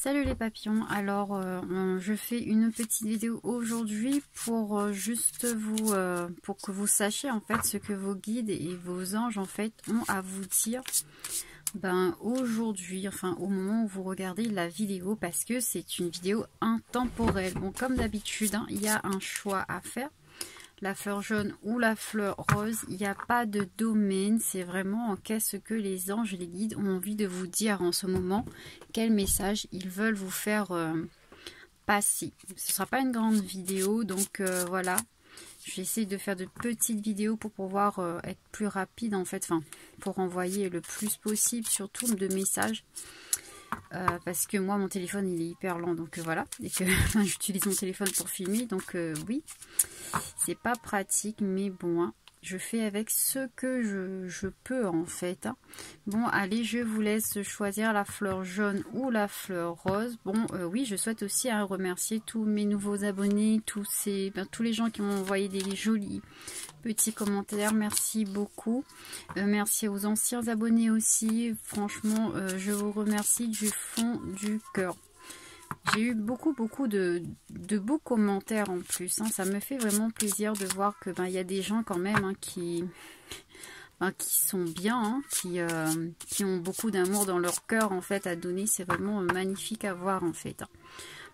Salut les papillons, alors je fais une petite vidéo aujourd'hui pour juste vous, pour que vous sachiez en fait ce que vos guides et vos anges en fait ont à vous dire aujourd'hui, enfin au moment où vous regardez la vidéo, parce que c'est une vidéo intemporelle. Bon, comme d'habitude, hein, il y a un choix à faire. La fleur jaune ou la fleur rose, il n'y a pas de domaine, c'est vraiment qu'est-ce que les anges et les guides ont envie de vous dire en ce moment, quel message ils veulent vous faire passer. Ce ne sera pas une grande vidéo, donc voilà, je vais essayer de faire de petites vidéos pour pouvoir être plus rapide en fait, enfin pour envoyer le plus possible, surtout de messages. Parce que moi mon téléphone il est hyper lent, donc voilà, et que j'utilise mon téléphone pour filmer, donc oui, c'est pas pratique, mais bon, hein, je fais avec ce que je peux en fait, hein. Bon, allez, je vous laisse choisir la fleur jaune ou la fleur rose. Bon, oui, je souhaite aussi remercier tous mes nouveaux abonnés, tous les gens qui m'ont envoyé des jolis petits commentaires, merci beaucoup. Merci aux anciens abonnés aussi, franchement je vous remercie du fond du cœur. J'ai eu beaucoup de beaux commentaires en plus, hein. Ça me fait vraiment plaisir de voir que y a des gens quand même, hein, qui sont bien, hein, qui ont beaucoup d'amour dans leur cœur en fait à donner. C'est vraiment magnifique à voir en fait, hein.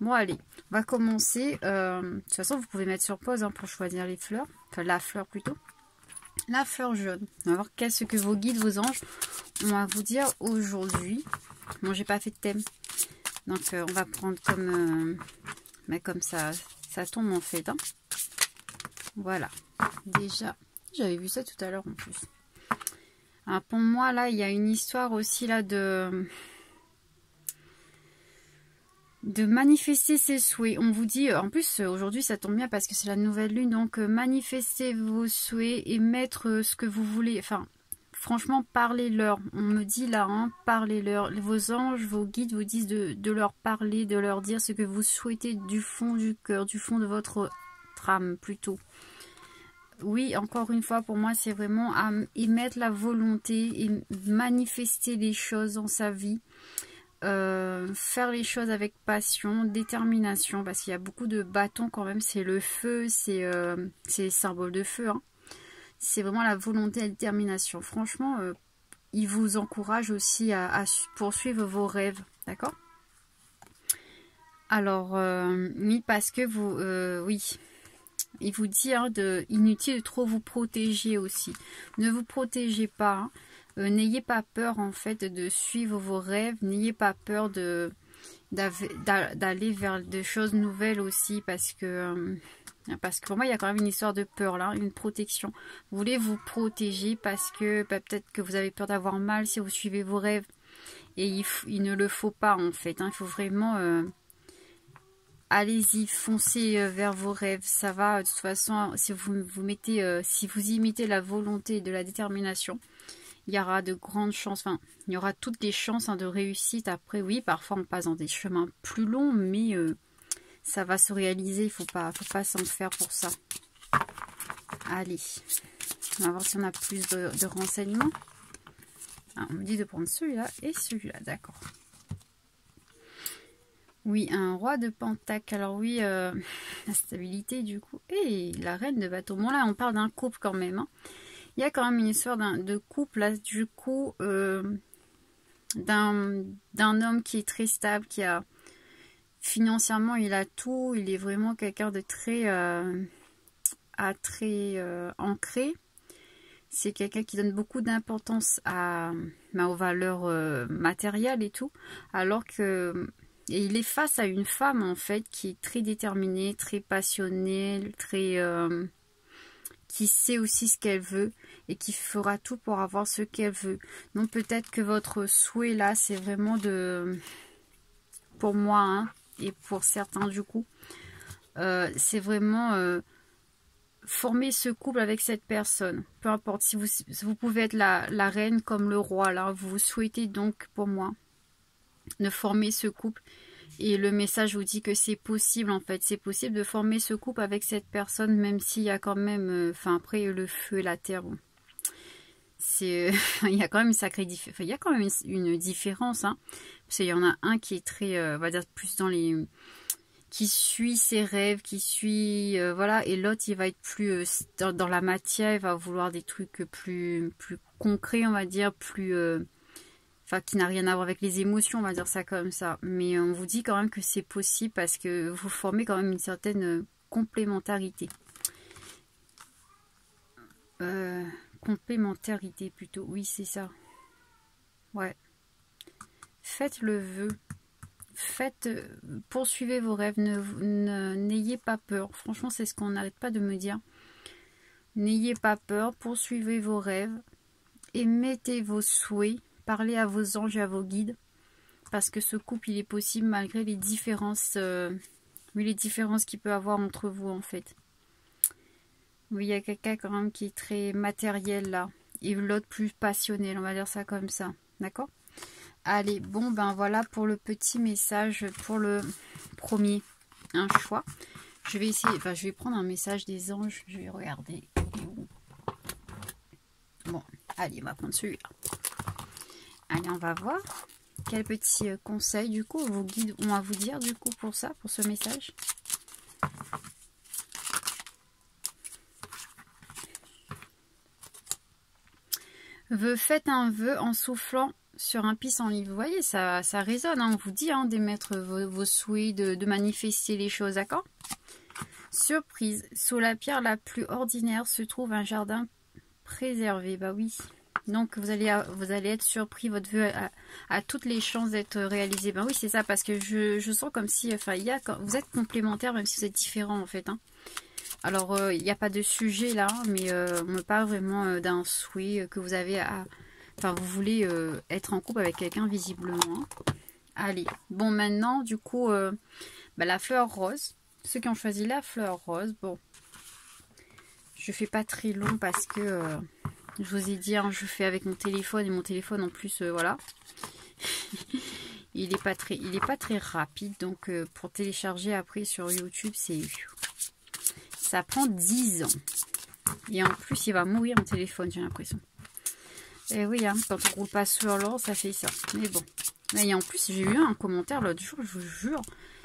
Bon, allez, on va commencer. De toute façon, vous pouvez mettre sur pause, hein, pour choisir les fleurs. Enfin, la fleur plutôt. La fleur jaune. On va voir qu'est-ce que vos guides, vos anges ont à vous dire aujourd'hui. Bon, j'ai pas fait de thème. Donc, on va prendre comme, comme ça tombe en fait, hein. Voilà. Déjà, j'avais vu ça tout à l'heure en plus. Alors, pour moi, là, il y a une histoire aussi là de manifester ses souhaits. On vous dit, en plus aujourd'hui ça tombe bien parce que c'est la nouvelle lune, donc manifestez vos souhaits et mettre ce que vous voulez, enfin franchement parlez-leur. On me dit là, hein, parlez-leur. Vos anges, vos guides vous disent de leur parler, de leur dire ce que vous souhaitez du fond du cœur, du fond de votre âme plutôt. Oui, encore une fois, pour moi c'est vraiment émettre la volonté et manifester les choses dans sa vie. Faire les choses avec passion, détermination, parce qu'il y a beaucoup de bâtons quand même. C'est le feu, c'est les symboles de feu, hein. C'est vraiment la volonté et la détermination. Franchement, il vous encourage aussi à poursuivre vos rêves, d'accord? Alors, oui, parce que vous, oui, il vous dit, hein, inutile de trop vous protéger aussi. Ne vous protégez pas, hein. N'ayez pas peur en fait de suivre vos rêves, n'ayez pas peur d'aller vers des choses nouvelles aussi, parce que pour moi il y a quand même une histoire de peur là, une protection. Vous voulez vous protéger parce que peut-être que vous avez peur d'avoir mal si vous suivez vos rêves, et il ne le faut pas en fait, hein. Il faut vraiment allez-y, foncez vers vos rêves, ça va. De toute façon, si si vous imitez la volonté et de la détermination, il y aura de grandes chances, enfin, il y aura toutes les chances, hein, de réussite. Après, oui, parfois on passe dans des chemins plus longs, mais ça va se réaliser. Il faut pas s'en faire pour ça. Allez, on va voir si on a plus de renseignements. Ah, on me dit de prendre celui-là et celui-là, d'accord. Oui, un roi de pentacle. Alors oui, la stabilité du coup. Et la reine de bâton. Bon là, on parle d'un couple quand même, hein. Il y a quand même une histoire de couple, là, du coup, d'un homme qui est très stable, qui a financièrement, il a tout, il est vraiment quelqu'un de très, ancré. C'est quelqu'un qui donne beaucoup d'importance aux valeurs matérielles et tout, alors que il est face à une femme en fait qui est très déterminée, très passionnée, qui sait aussi ce qu'elle veut et qui fera tout pour avoir ce qu'elle veut. Donc peut-être que votre souhait là, c'est vraiment pour moi, hein, et pour certains du coup, c'est vraiment former ce couple avec cette personne. Peu importe, si vous pouvez être la reine comme le roi là, vous souhaitez donc pour moi de former ce couple. Et le message vous dit que c'est possible en fait. C'est possible de former ce couple avec cette personne, même s'il y a quand même... Enfin après le feu et la terre, bon. il y a quand même une sacrée différence. Enfin, il y a quand même une différence, hein, parce qu'il y en a un qui est très, on va dire plus dans les, qui suit ses rêves, qui suit, voilà, et l'autre il va être plus dans la matière, il va vouloir des trucs plus concrets, on va dire, plus, enfin, qui n'a rien à voir avec les émotions, on va dire ça comme ça. Mais on vous dit quand même que c'est possible parce que vous formez quand même une certaine complémentarité. Complémentarité plutôt, oui c'est ça. Ouais. Faites le vœu. Poursuivez vos rêves, n'ayez pas peur. Franchement, c'est ce qu'on n'arrête pas de me dire. N'ayez pas peur, poursuivez vos rêves, émettez vos souhaits, parlez à vos anges et à vos guides, parce que ce couple, il est possible malgré les différences, oui, les différences qu'il peut avoir entre vous en fait. Oui, il y a quelqu'un quand même qui est très matériel là, et l'autre plus passionnel, on va dire ça comme ça, d'accord? Allez, bon ben voilà pour le petit message pour le premier, un choix. Je vais essayer, enfin je vais prendre un message des anges, je vais regarder. Bon, allez, on va prendre celui-là. Allez, on va voir quel petit conseil du coup vos guides ont à vous dire du coup pour ça, pour ce message. Faites un vœu en soufflant sur un pissenlit. Vous voyez, ça résonne, hein, on vous dit hein, d'émettre vos souhaits, de manifester les choses, d'accord? Surprise, sous la pierre la plus ordinaire se trouve un jardin préservé. Bah oui, donc vous allez être surpris, votre vœu a toutes les chances d'être réalisé. Bah oui, c'est ça, parce que je sens comme si, enfin, vous êtes complémentaires même si vous êtes différents en fait, hein. Alors, il n'y a pas de sujet là, mais on me parle vraiment d'un souhait que vous avez à... Enfin, vous voulez être en couple avec quelqu'un visiblement. Allez, bon maintenant, du coup, bah, la fleur rose. Ceux qui ont choisi la fleur rose, bon. Je fais pas très long parce que, je vous ai dit, hein, je fais avec mon téléphone. Et mon téléphone en plus, voilà. il est pas très rapide. Donc, pour télécharger après sur YouTube, c'est... Ça prend 10 ans. Et en plus, il va mourir mon téléphone, j'ai l'impression. Et oui, hein, quand on roule pas sur l'or, ça fait ça. Mais bon. Et en plus, j'ai eu un commentaire l'autre jour, je vous jure.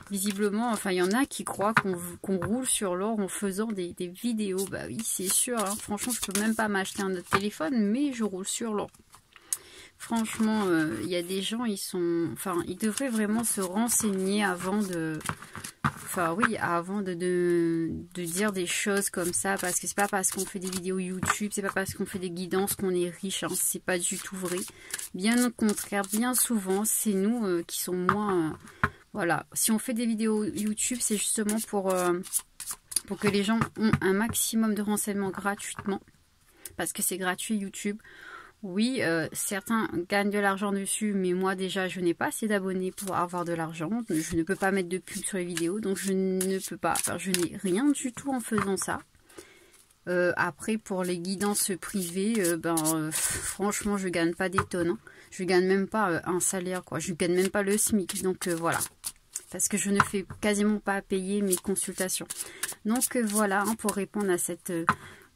Visiblement, enfin, il y en a qui croient qu'on roule sur l'or en faisant des vidéos. Bah oui, c'est sûr. Hein. Franchement, je peux même pas m'acheter un autre téléphone, mais je roule sur l'or. Franchement, il y a des gens, ils devraient vraiment se renseigner avant de... Enfin oui, avant de dire des choses comme ça, parce que c'est pas parce qu'on fait des vidéos YouTube, c'est pas parce qu'on fait des guidances qu'on est riche, hein, c'est pas du tout vrai. Bien au contraire, bien souvent, c'est nous qui sommes moins... voilà, si on fait des vidéos YouTube, c'est justement pour que les gens ont un maximum de renseignements gratuitement, parce que c'est gratuit YouTube. Oui, certains gagnent de l'argent dessus, mais moi déjà je n'ai pas assez d'abonnés pour avoir de l'argent. Je ne peux pas mettre de pub sur les vidéos, donc je ne peux pas, enfin je n'ai rien du tout en faisant ça. Après pour les guidances privées, franchement je gagne pas des tonnes. Hein. Je gagne même pas un salaire, quoi. Je gagne même pas le SMIC, donc voilà. Parce que je ne fais quasiment pas payer mes consultations. Donc voilà, hein, pour répondre à cette...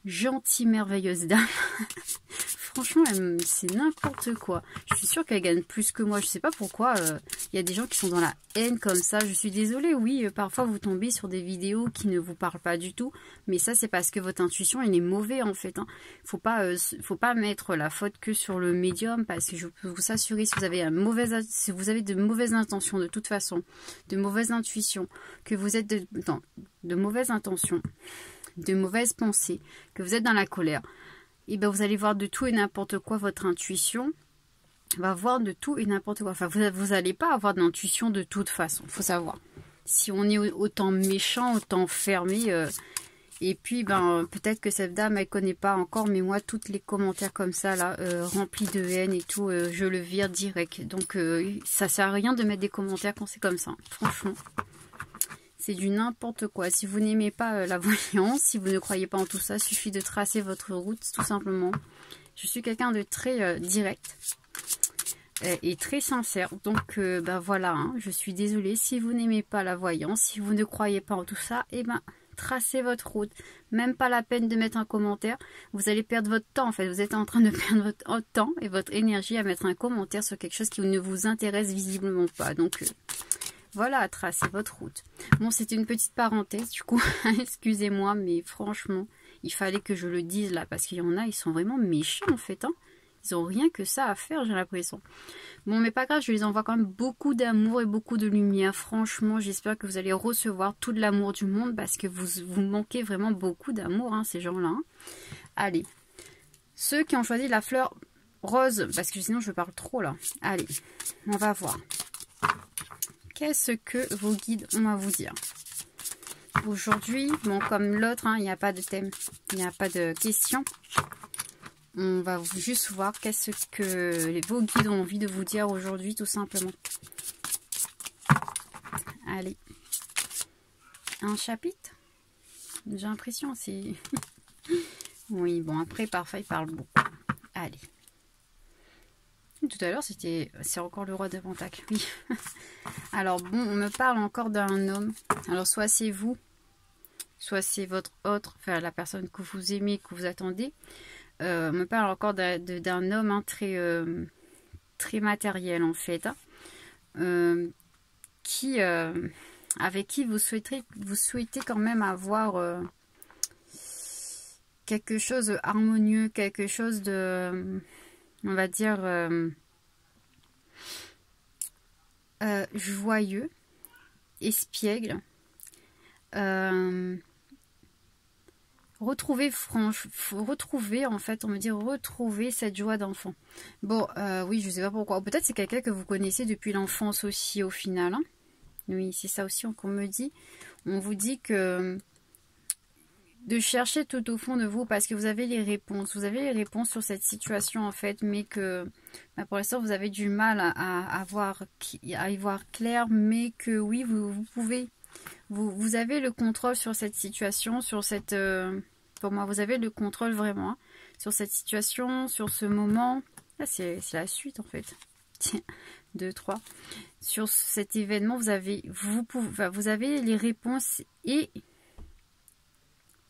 gentille, merveilleuse dame. Franchement, c'est n'importe quoi. Je suis sûre qu'elle gagne plus que moi. Je sais pas pourquoi. Il y a des gens qui sont dans la haine comme ça. Je suis désolée, oui. Parfois, vous tombez sur des vidéos qui ne vous parlent pas du tout. Mais ça, c'est parce que votre intuition, elle est mauvaise, en fait. Hein. Faut pas mettre la faute que sur le médium. Parce que je peux vous assurer, si vous avez de mauvaises intentions, de toute façon, de mauvaises intuitions, que vous êtes de mauvaises intentions, de mauvaises pensées, que vous êtes dans la colère, et ben vous allez voir de tout et n'importe quoi. Votre intuition va voir de tout et n'importe quoi. Enfin, vous n'allez pas avoir d'intuition de toute façon, faut savoir. Si on est autant méchant, autant fermé, et puis ben peut-être que cette dame elle connaît pas encore, mais moi toutes les commentaires comme ça là, remplis de haine et tout, je le vire direct. Donc ça sert à rien de mettre des commentaires quand c'est comme ça, franchement. C'est du n'importe quoi. Si vous n'aimez pas la voyance, si vous ne croyez pas en tout ça, il suffit de tracer votre route, tout simplement. Je suis quelqu'un de très direct et très sincère. Donc, voilà, hein, je suis désolée. Si vous n'aimez pas la voyance, si vous ne croyez pas en tout ça, eh ben, tracez votre route. Même pas la peine de mettre un commentaire. Vous allez perdre votre temps en fait. Vous êtes en train de perdre votre temps et votre énergie à mettre un commentaire sur quelque chose qui ne vous intéresse visiblement pas. Donc voilà, tracez votre route. Bon, c'était une petite parenthèse du coup. Excusez-moi, mais franchement, il fallait que je le dise là. Parce qu'il y en a, ils sont vraiment méchants en fait. Hein. Ils n'ont rien que ça à faire, j'ai l'impression. Bon, mais pas grave, je les envoie quand même beaucoup d'amour et beaucoup de lumière. Franchement, j'espère que vous allez recevoir tout de l'amour du monde parce que vous manquez vraiment beaucoup d'amour, hein, ces gens-là. Hein. Allez, ceux qui ont choisi la fleur rose, parce que sinon je parle trop là. Allez, on va voir. Qu'est-ce que vos guides ont à vous dire? Aujourd'hui, bon, comme l'autre, hein, il n'y a pas de thème, il n'y a pas de question. On va juste voir qu'est-ce que vos guides ont envie de vous dire aujourd'hui, tout simplement. Allez. Un chapitre. J'ai l'impression, c'est... Oui, bon, après, parfois, il parle beaucoup. Allez. Tout à l'heure, c'est encore le roi de Pentacle, oui. Alors, bon, on me parle encore d'un homme. Alors, soit c'est vous, soit c'est votre autre, enfin, la personne que vous aimez, que vous attendez. On me parle encore d'un homme hein, très matériel en fait, hein, avec qui vous souhaitez quand même avoir quelque chose de harmonieux, quelque chose de, on va dire, joyeux, espiègle. Retrouver en fait, on me dit retrouver cette joie d'enfant. Bon, oui, je sais pas pourquoi. Peut-être c'est quelqu'un que vous connaissez depuis l'enfance aussi au final. Hein. Oui, c'est ça aussi qu'on me dit. On vous dit que de chercher tout au fond de vous parce que vous avez les réponses. Vous avez les réponses sur cette situation en fait, mais que bah, pour l'instant vous avez du mal à y voir clair, mais que oui, vous pouvez... Vous avez le contrôle sur cette situation, sur cette... pour moi, vous avez le contrôle vraiment hein, sur cette situation, sur ce moment. Là, c'est la suite en fait. Tiens, 2, 3. Sur cet événement, vous avez les réponses et...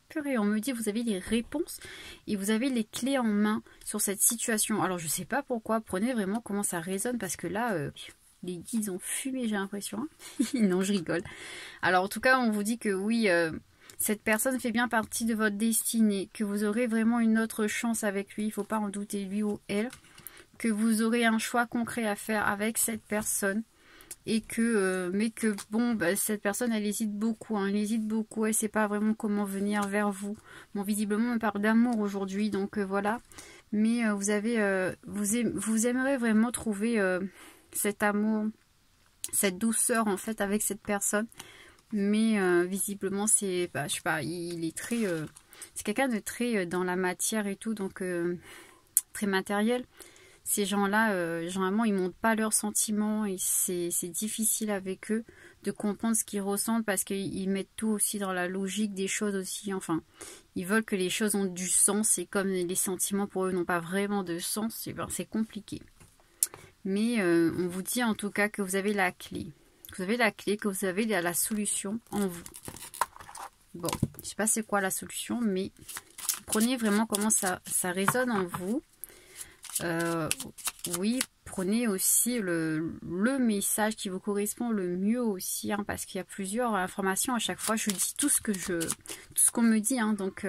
Purée, on me dit vous avez les réponses et vous avez les clés en main sur cette situation. Alors, je sais pas pourquoi. Prenez vraiment comment ça résonne parce que là... les guides ont fumé, j'ai l'impression. Non, je rigole. Alors, en tout cas, on vous dit que oui, cette personne fait bien partie de votre destinée, que vous aurez vraiment une autre chance avec lui, il ne faut pas en douter, lui ou elle, que vous aurez un choix concret à faire avec cette personne, et que, mais que, bon, bah, cette personne, elle hésite beaucoup, hein, elle hésite beaucoup, elle ne sait pas vraiment comment venir vers vous. Bon, visiblement, on parle d'amour aujourd'hui, donc voilà. Mais vous aimeriez vraiment trouver... cet amour, cette douceur en fait avec cette personne, mais visiblement c'est, bah, je sais pas, il est très, c'est quelqu'un de très dans la matière et tout, donc très matériel. Ces gens-là, généralement ils montrent pas leurs sentiments et c'est difficile avec eux de comprendre ce qu'ils ressentent parce qu'ils mettent tout aussi dans la logique des choses aussi. Enfin, ils veulent que les choses ont du sens et comme les sentiments pour eux n'ont pas vraiment de sens, et ben, c'est compliqué. Mais on vous dit en tout cas que vous avez la clé. Vous avez la clé, que vous avez la solution en vous. Bon, je ne sais pas c'est quoi la solution, mais prenez vraiment comment ça résonne en vous. Oui, prenez aussi le message qui vous correspond le mieux aussi, hein, parce qu'il y a plusieurs informations à chaque fois. Je dis tout ce qu'on me dit, hein, donc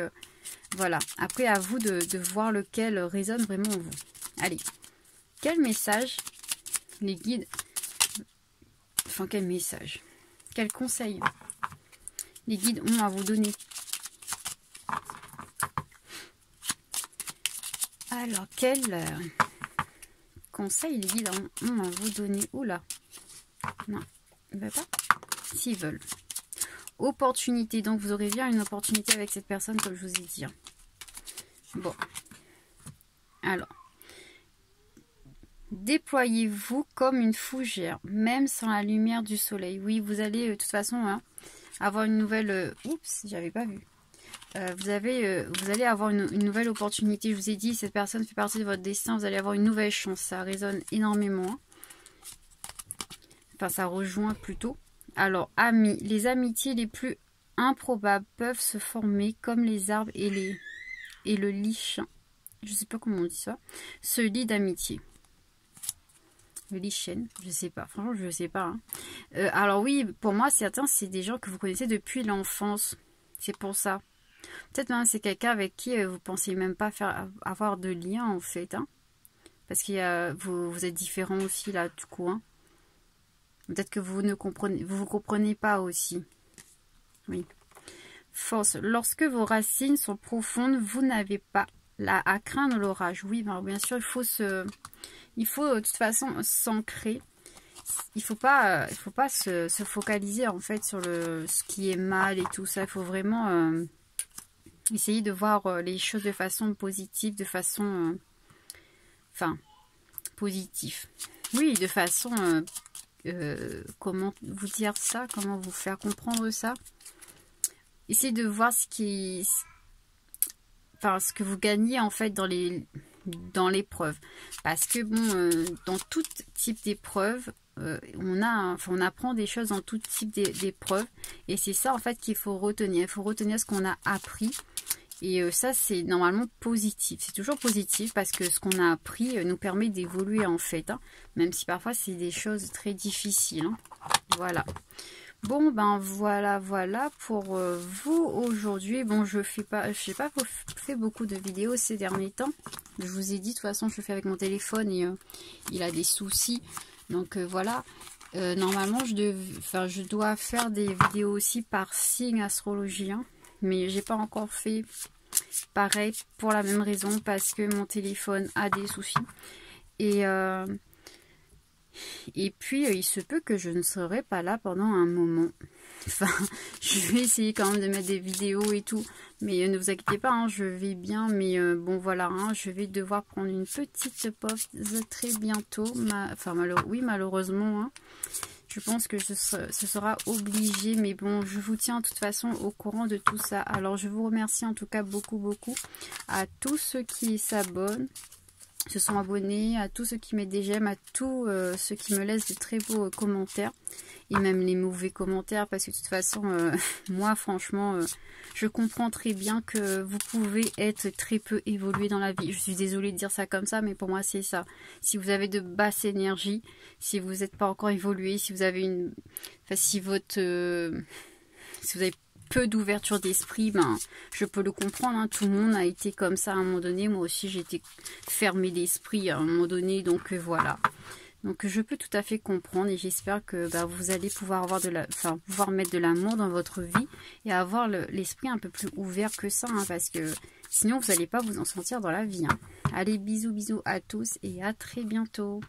voilà. Après, à vous de voir lequel résonne vraiment en vous. Allez. Quel message les guides, enfin quel message, quel conseil les guides ont à vous donner? Alors, quel conseil les guides ont à vous donner? Oula, non, ils ne veulent pas. S'ils veulent. Opportunité, donc vous aurez bien une opportunité avec cette personne comme je vous ai dit. Bon, alors. Déployez-vous comme une fougère, même sans la lumière du soleil. Oui, vous allez de toute façon hein, avoir une nouvelle... oups, j'avais pas vu. Vous allez avoir une nouvelle opportunité. Je vous ai dit, cette personne fait partie de votre destin. Vous allez avoir une nouvelle chance. Ça résonne énormément. Hein. Enfin, ça rejoint plutôt. Alors, amis, les amitiés les plus improbables peuvent se former comme les arbres et le lichen. Je sais pas comment on dit ça. Se lie d'amitié. Le lichen, je sais pas. Franchement, je sais pas. Hein. Alors oui, pour moi, certains, c'est des gens que vous connaissez depuis l'enfance. C'est pour ça. Peut-être même c'est quelqu'un avec qui vous pensez même pas avoir de lien en fait. Hein. Parce que vous êtes différents aussi là du coup. Hein. Peut-être que vous comprenez pas aussi. Oui. Force. Lorsque vos racines sont profondes, vous n'avez pas là à craindre l'orage. Oui, ben, bien sûr, il faut de toute façon s'ancrer. Il faut pas se focaliser en fait sur ce qui est mal et tout ça. Il faut vraiment essayer de voir les choses de façon positive, de façon positive. Oui, de façon comment vous dire ça, comment vous faire comprendre ça. Essayez de voir ce que vous gagnez en fait dans l'épreuve. Parce que bon, dans tout type d'épreuve, on apprend des choses dans tout type d'épreuve. Et c'est ça en fait qu'il faut retenir. Il faut retenir ce qu'on a appris. Et ça, c'est normalement positif. C'est toujours positif parce que ce qu'on a appris nous permet d'évoluer en fait. Hein, même si parfois c'est des choses très difficiles. Hein. Voilà. Bon, ben voilà pour vous aujourd'hui. Bon, je n'ai pas fait beaucoup de vidéos ces derniers temps. Je vous ai dit, de toute façon, je le fais avec mon téléphone et il a des soucis. Donc voilà. Normalement, je dois faire des vidéos aussi par signe astrologien. Mais j'ai pas encore fait pareil pour la même raison. Parce que mon téléphone a des soucis. Et puis, il se peut que je ne serai pas là pendant un moment. Enfin, je vais essayer quand même de mettre des vidéos et tout. Mais ne vous inquiétez pas, hein, je vais bien. Mais bon, voilà, hein, je vais devoir prendre une petite pause très bientôt. Oui, malheureusement. Hein, je pense que ce sera obligé. Mais bon, je vous tiens de toute façon au courant de tout ça. Alors, je vous remercie en tout cas beaucoup à tous ceux qui s'abonnent. Se sont abonnés, à tous ceux qui mettent des j'aime, à tous ceux qui me laissent de très beaux commentaires et même les mauvais commentaires parce que de toute façon moi franchement je comprends très bien que vous pouvez être très peu évolué dans la vie. Je suis désolée de dire ça comme ça mais pour moi c'est ça. Si vous avez de basses énergies, si vous n'êtes pas encore évolué, si vous avez si vous avez peu d'ouverture d'esprit, ben, je peux le comprendre, hein. Tout le monde a été comme ça à un moment donné, moi aussi j'ai été fermée d'esprit à un moment donné, donc voilà. Donc je peux tout à fait comprendre et j'espère que vous allez pouvoir pouvoir mettre de l'amour dans votre vie et avoir l'esprit un peu plus ouvert que ça, hein, parce que sinon vous n'allez pas vous en sentir dans la vie. Hein. Allez, bisous à tous et à très bientôt.